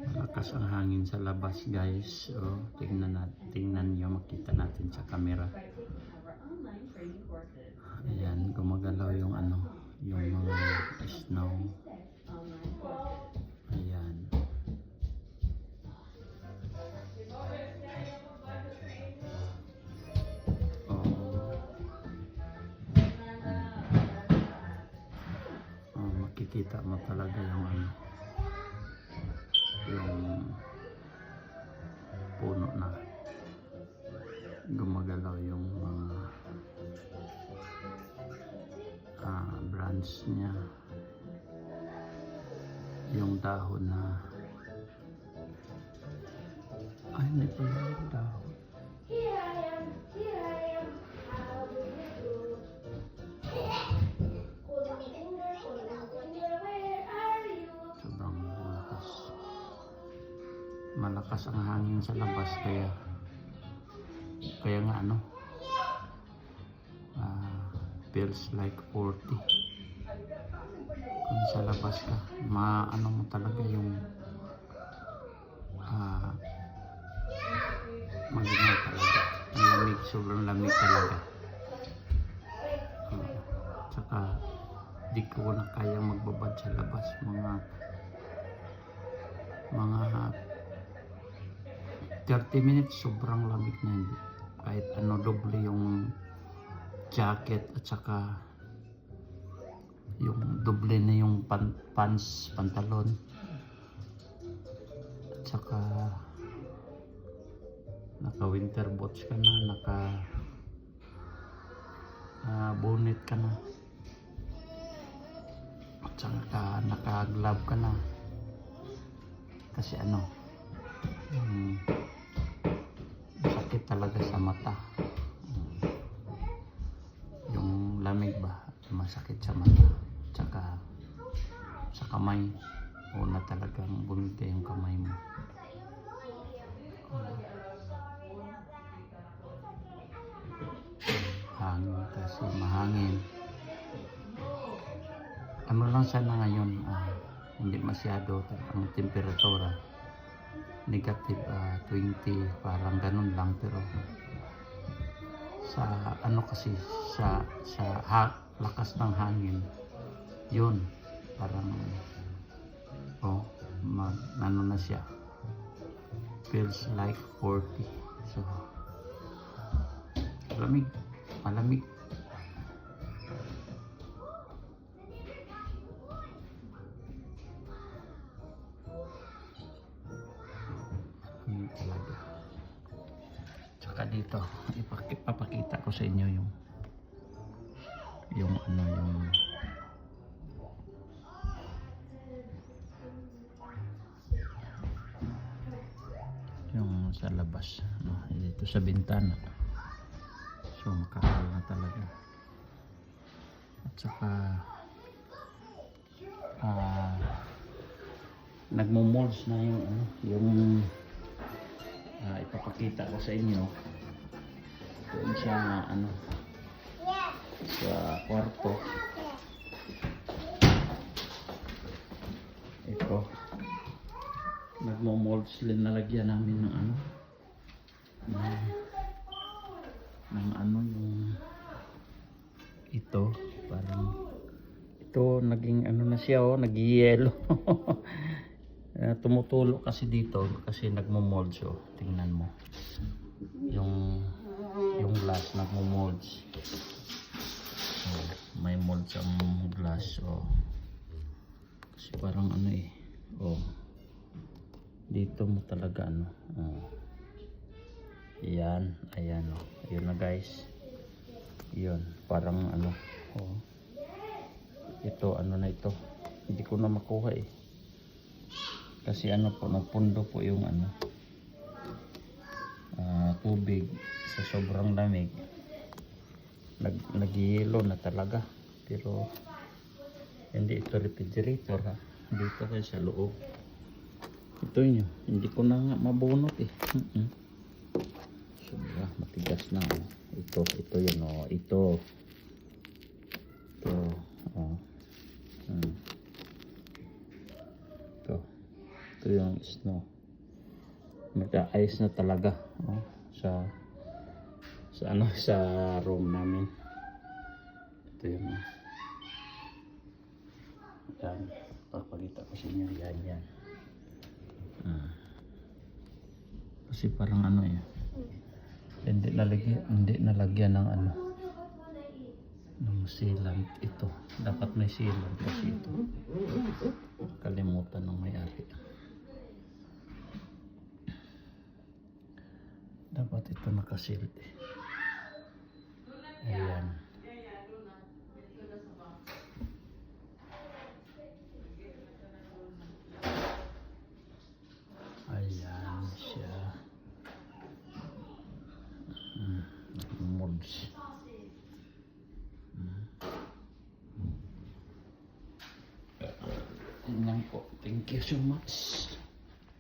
Malakas ang hangin sa labas, guys. So, tingnan nyo, makita natin sa camera. Ayan, gumagalaw yung yung mga snow. Ayan. Makikita mo talaga yung yung puno na gumagalaw yung mga branch niya, yung dahon na hindi pala yung dahon. Sobrang malakas ang hangin sa labas, kaya nga feels like 40 kung sa labas ka. Mo talaga yung maginaw talaga ang lamig, sobrang lamig talaga. Tsaka di ko na kaya magbabad sa labas, mga 30 minutes sobrang lamig na, hindi kahit doble yung jacket at saka yung doble na yung pantalon at saka naka winter boots ka na, naka bonnet ka na at saka naka glove ka na, kasi sakit talaga sa mata. Yung lamig ba, masakit sa mata, tsaka sa kamay. Una talagang bumigay yung kamay mo. Hangin kasi, mahangin. Lang sana ngayon, hindi masyado ang temperatura, negative 20, parang ganun lang. Pero sa kasi sa lakas ng hangin, yun parang na siya, feels like 40. So malamig. Talaga. Tsaka dito ipapakita ko sa inyo yung sa labas, dito sa bintana. So makakal na talaga. At saka nagmo-molds na yung ipapakita ko sa inyo doon sa sa kwarto. Ito nagmo-molds din, nalagyan namin ng yung ito, parang ito naging na siya, nag-yellow. Tumutulo kasi dito kasi nagmo-molds. Tingnan mo yung glass, nagmo-molds. May molds ang glass. Kasi parang dito mo talaga yan, ayan yun na guys, yun parang ito na ito, hindi ko na makuha kasi po napundo po yung tubig sa sobrang lamig, nag-yelo na talaga. Pero hindi ito refrigerator, dito kayo sa loob. Ito nyo, hindi ko na nga mabunot sobra matigas na. Ito yun ito Ito yung snow. Mag-a-ice na talaga. Oh, sa room namin. Ito yung yan. Papakita ko sa inyo. Yan. Kasi parang ano eh. Hindi nalagyan ng ano. Ng sealant ito. Dapat may sealant kasi ito. Kalimutan ng may-ari. Dapat ito nakasil eh. Ayan. Ayan siya. Mods. Yan lang po. Thank you so much.